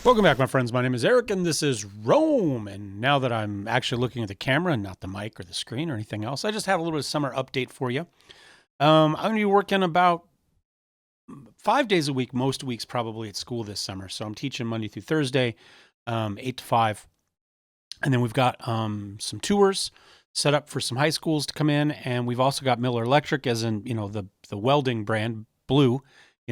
Welcome back, my friends. My name is Eric, and this is Rome. And now that I'm actually looking at the camera and not the mic or the screen or anything else, I just have a little bit of summer update for you. I'm going to be working about 5 days a week, most weeks probably at school this summer. So I'm teaching Monday through Thursday, 8 to 5. And then we've got some tours set up for some high schools to come in. And we've also got Miller Electric, as in, the welding brand, blue,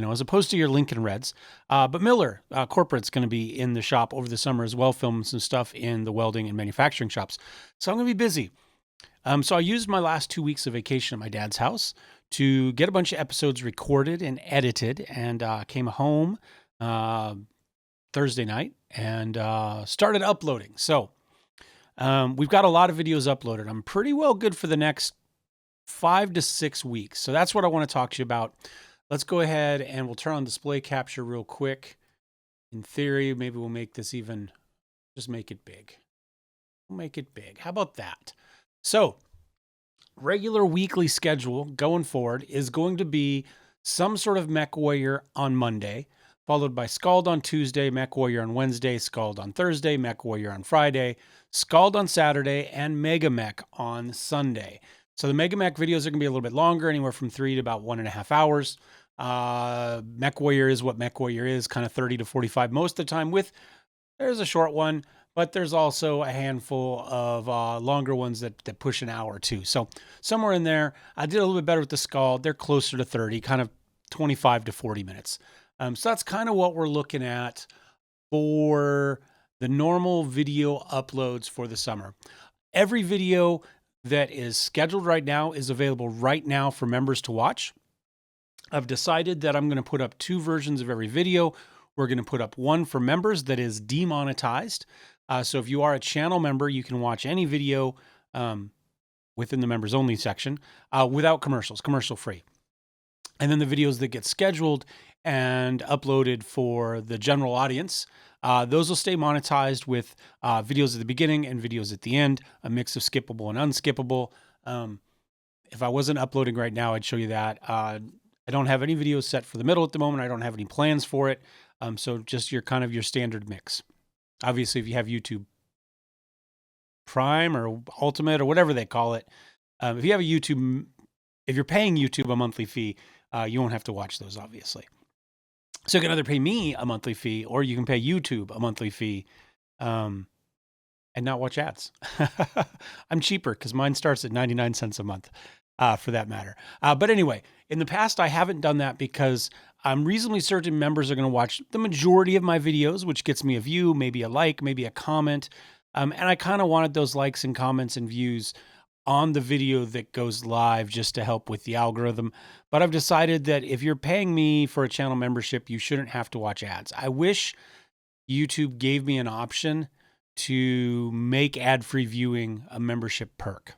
as opposed to your Lincoln Reds. But Miller Corporate's going to be in the shop over the summer as well, filming some stuff in the welding and manufacturing shops. So I'm going to be busy. So I used my last 2 weeks of vacation at my dad's house to get a bunch of episodes recorded and edited, and came home Thursday night and started uploading. So we've got a lot of videos uploaded. I'm pretty well good for the next 5 to 6 weeks. So that's what I want to talk to you about. Let's go ahead and we'll turn on display capture real quick. In theory, maybe we'll make this just make it big. We'll make it big. How about that? So, regular weekly schedule going forward is going to be some sort of Mech Warrior on Monday, followed by Skald on Tuesday, Mech Warrior on Wednesday, Skald on Thursday, Mech Warrior on Friday, Skald on Saturday, and MegaMek on Sunday. So the MegaMek videos are going to be a little bit longer, anywhere from 3 to about 1.5 hours. Mech Warrior is what Mech Warrior is, kind of 30 to 45 most of the time. There's a short one, but there's also a handful of longer ones that push an hour or two. So somewhere in there, I did a little bit better with the Skald. They're closer to 30, kind of 25 to 40 minutes. So that's kind of what we're looking at for the normal video uploads for the summer. Every video that is scheduled right now is available right now for members to watch. I've decided that I'm going to put up 2 versions of every video. We're going to put up one for members that is demonetized. So if you are a channel member, you can watch any video within the members only section without commercials, commercial free. And then the videos that get scheduled and uploaded for the general audience, those will stay monetized with videos at the beginning and videos at the end, a mix of skippable and unskippable. If I wasn't uploading right now, I'd show you that. I don't have any videos set for the middle at the moment. I don't have any plans for it. So just your standard mix. Obviously, if you have YouTube Prime or Ultimate or whatever they call it, if you're paying YouTube a monthly fee, you won't have to watch those, obviously. So you can either pay me a monthly fee or you can pay YouTube a monthly fee and not watch ads. I'm cheaper because mine starts at 99 cents a month for that matter. But anyway, in the past, I haven't done that because I'm reasonably certain members are going to watch the majority of my videos, which gets me a view, maybe a like, maybe a comment. And I kind of wanted those likes and comments and views on the video that goes live just to help with the algorithm. But I've decided that if you're paying me for a channel membership, you shouldn't have to watch ads. I wish YouTube gave me an option to make ad-free viewing a membership perk.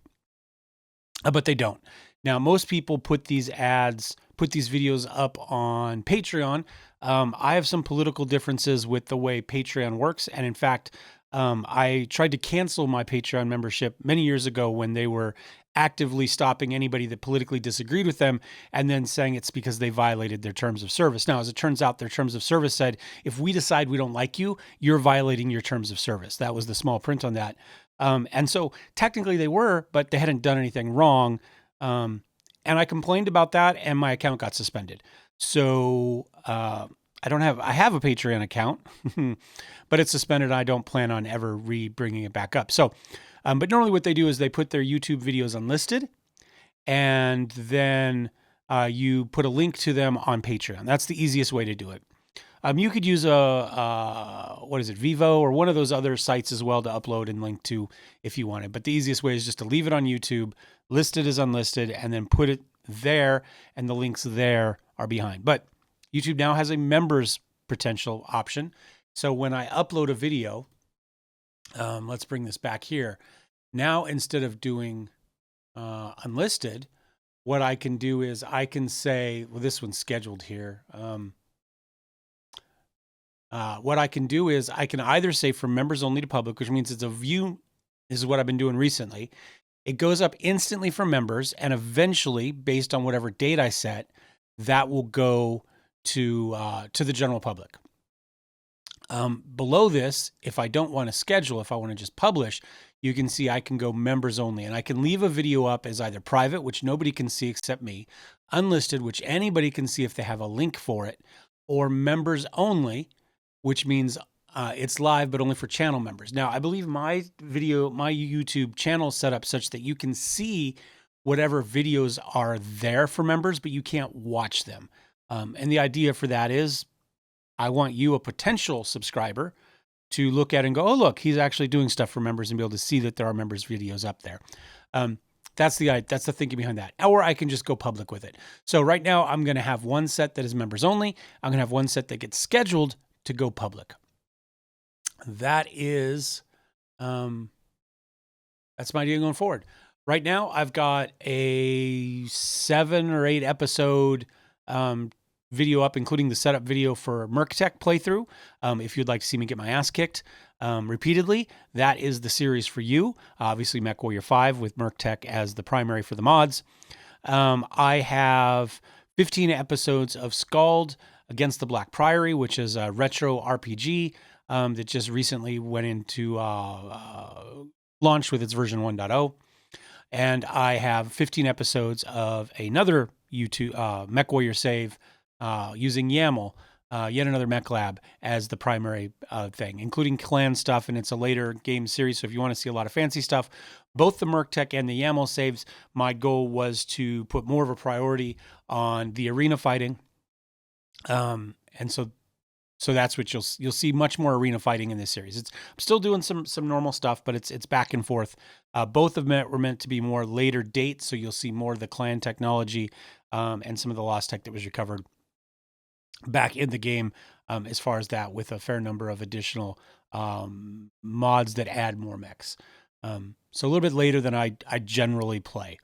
But they don't. Now, most people put these videos up on Patreon. I have some political differences with the way Patreon works. And in fact, I tried to cancel my Patreon membership many years ago when they were actively stopping anybody that politically disagreed with them and then saying it's because they violated their terms of service. Now, as it turns out, their terms of service said, if we decide we don't like you, you're violating your terms of service. That was the small print on that. And so technically they were, but they hadn't done anything wrong. And I complained about that and my account got suspended. So I have a Patreon account, but it's suspended. I don't plan on ever bringing it back up. So, but normally what they do is they put their YouTube videos unlisted and then you put a link to them on Patreon. That's the easiest way to do it. You could use Vivo or one of those other sites as well to upload and link to if you wanted. But the easiest way is just to leave it on YouTube, list it as unlisted, and then put it there, and the links there are behind. But YouTube now has a members potential option. So when I upload a video, let's bring this back here. Now, instead of doing unlisted, what I can do is I can say, well, this one's scheduled here. What I can do is I can either say from members only to public, which means it's a view. This is what I've been doing recently. It goes up instantly for members, and eventually, based on whatever date I set, that will go to the general public. Below this, if I don't want to schedule, if I want to just publish, you can see I can go members only, and I can leave a video up as either private, which nobody can see except me, unlisted, which anybody can see if they have a link for it, or members only, which means it's live, but only for channel members. Now, I believe my YouTube channel is set up such that you can see whatever videos are there for members, but you can't watch them. And the idea for that is I want you, a potential subscriber, to look at and go, oh, look, he's actually doing stuff for members, and be able to see that there are members' videos up there. That's the thinking behind that. Or I can just go public with it. So right now I'm going to have one set that is members only. I'm going to have one set that gets scheduled to go public. That is, that's my idea going forward. Right now I've got a 7 or 8 episode video up, including the setup video for MerkTech playthrough. If you'd like to see me get my ass kicked repeatedly, that is the series for you. Obviously, MW5 with MerkTech as the primary for the mods. I have 15 episodes of Skald Against the Black Priory, which is a retro RPG that just recently went into launch with its version 1.0. And I have 15 episodes of another YouTube MechWarrior save using YAML, yet another mech lab, as the primary thing, including clan stuff, and it's a later game series. So if you want to see a lot of fancy stuff, both the MerkTech and the YAML saves, my goal was to put more of a priority on the arena fighting. And so that's what you'll see, much more arena fighting in this series. I'm still doing some normal stuff, but it's back and forth. Both of them were meant to be more later dates, so you'll see more of the clan technology and some of the lost tech that was recovered back in the game, as far as that, with a fair number of additional mods that add more mechs. So a little bit later than I generally play.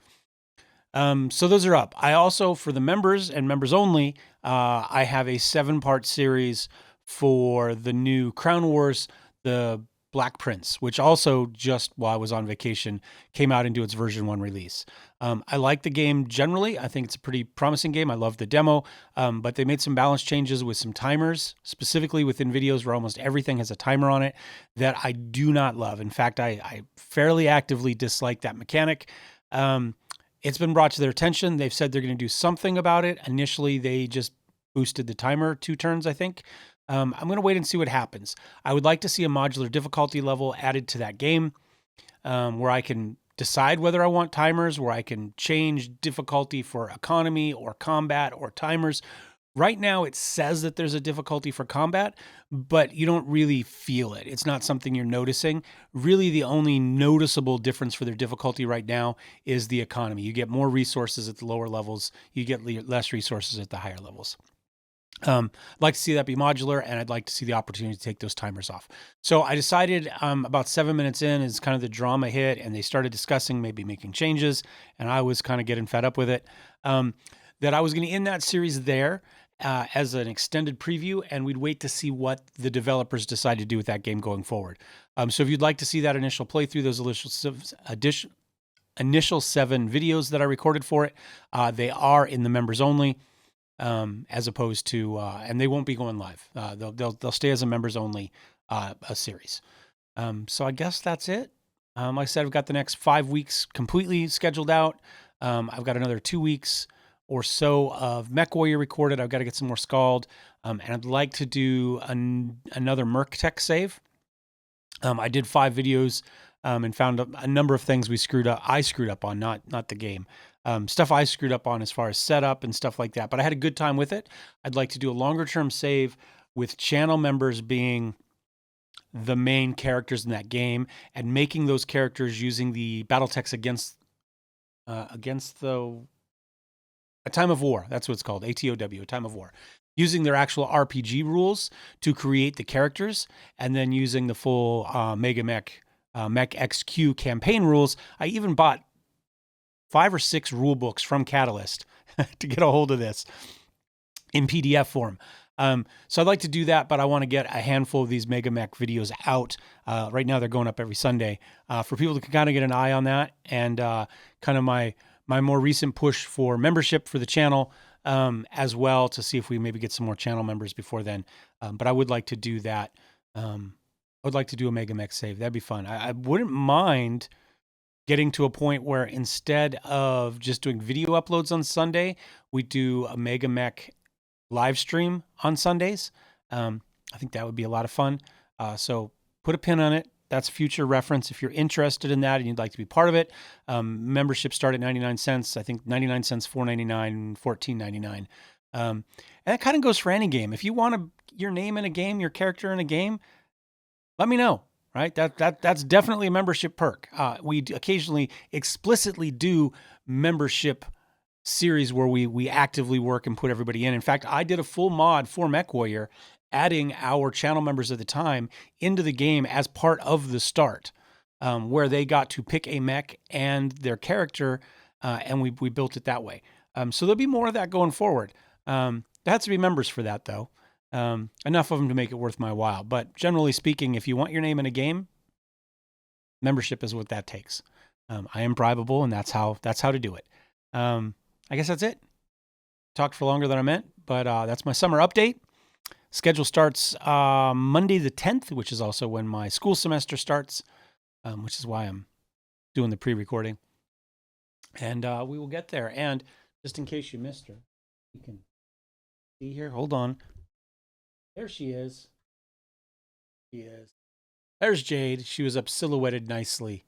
So those are up. I also, for the members and members only, I have a 7-part series for the new Crown Wars, the Black Prince, which also, just while I was on vacation, came out into its version 1 release. I like the game generally. I think it's a pretty promising game. I love the demo, but they made some balance changes with some timers, specifically within videos where almost everything has a timer on it, that I do not love. In fact, I fairly actively dislike that mechanic. It's been brought to their attention. They've said they're going to do something about it. Initially, they just boosted the timer 2 turns, I think. I'm going to wait and see what happens. I would like to see a modular difficulty level added to that game, where I can decide whether I want timers, where I can change difficulty for economy or combat or timers. Right now, it says that there's a difficulty for combat, but you don't really feel it. It's not something you're noticing. Really, the only noticeable difference for their difficulty right now is the economy. You get more resources at the lower levels. You get less resources at the higher levels. I'd like to see that be modular, and I'd like to see the opportunity to take those timers off. So I decided about 7 minutes in is kind of the drama hit, and they started discussing maybe making changes, and I was kind of getting fed up with it, that I was going to end that series there as an extended preview, and we'd wait to see what the developers decide to do with that game going forward. So if you'd like to see that initial playthrough, those initial 7 videos that I recorded for it, they are in the members only. As opposed to, and they won't be going live. They'll stay as a members only a series. So I guess that's it. Like I said, I've got the next 5 weeks completely scheduled out. I've got another 2 weeks or so of MechWarrior recorded. I've got to get some more Skald, and I'd like to do another MerkTech save. I did 5 videos and found a number of things I screwed up on, not the game. Stuff I screwed up on as far as setup and stuff like that, but I had a good time with it. I'd like to do a longer term save with channel members being the main characters in that game, and making those characters using the battle techs against a time of war. That's what it's called, ATOW, a time of war. Using their actual RPG rules to create the characters, and then using the full MegaMek Mech XQ campaign rules. I even bought 5 or 6 rule books from Catalyst to get a hold of this in PDF form. So I'd like to do that, but I want to get a handful of these MegaMek videos out. Right now they're going up every Sunday for people to kind of get an eye on that, and kind of my more recent push for membership for the channel as well, to see if we maybe get some more channel members before then. But I would like to do that I would like to do a MegaMek save. That'd be fun. I wouldn't mind getting to a point where instead of just doing video uploads on Sunday, we do a MegaMek live stream on Sundays. I think that would be a lot of fun. So put a pin on it. That's future reference. If you're interested in that and you'd like to be part of it, memberships start at 99 cents. I think 99 cents, $4.99, $14.99. And that kind of goes for any game. If you want your name in a game, your character in a game, let me know. Right? That's definitely a membership perk. We occasionally explicitly do membership series where we actively work and put everybody in. In fact, I did a full mod for MechWarrior, adding our channel members at the time into the game as part of the start, where they got to pick a mech and their character, and we built it that way. So there'll be more of that going forward. There has to be members for that, though. Enough of them to make it worth my while. But generally speaking, if you want your name in a game, membership is what that takes. I am bribable, and that's how to do it. I guess that's it. Talked for longer than I meant, but that's my summer update. Schedule starts Monday the 10th, which is also when my school semester starts, which is why I'm doing the pre-recording. And we will get there. And just in case you missed her, you can see here. Hold on. There she is. There's Jade. She was up silhouetted nicely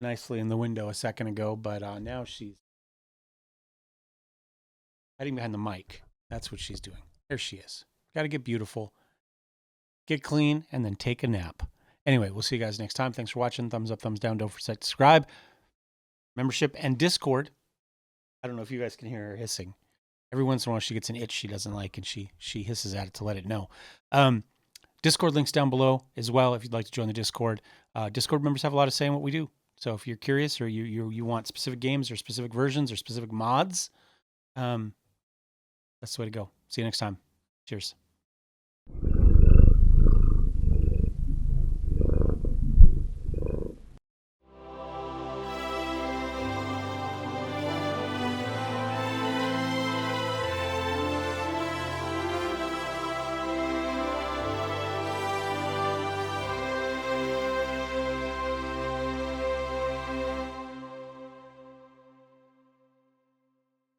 in the window a second ago, but now she's hiding behind the mic. That's what she's doing. There she is. Got to get beautiful, get clean, and then take a nap. Anyway, we'll see you guys next time. Thanks for watching. Thumbs up, thumbs down. Don't forget to subscribe. Membership and Discord. I don't know if you guys can hear her hissing. Every once in a while, she gets an itch she doesn't like, and she hisses at it to let it know. Discord links down below as well if you'd like to join the Discord. Discord members have a lot to say in what we do. So if you're curious or you want specific games or specific versions or specific mods, that's the way to go. See you next time. Cheers.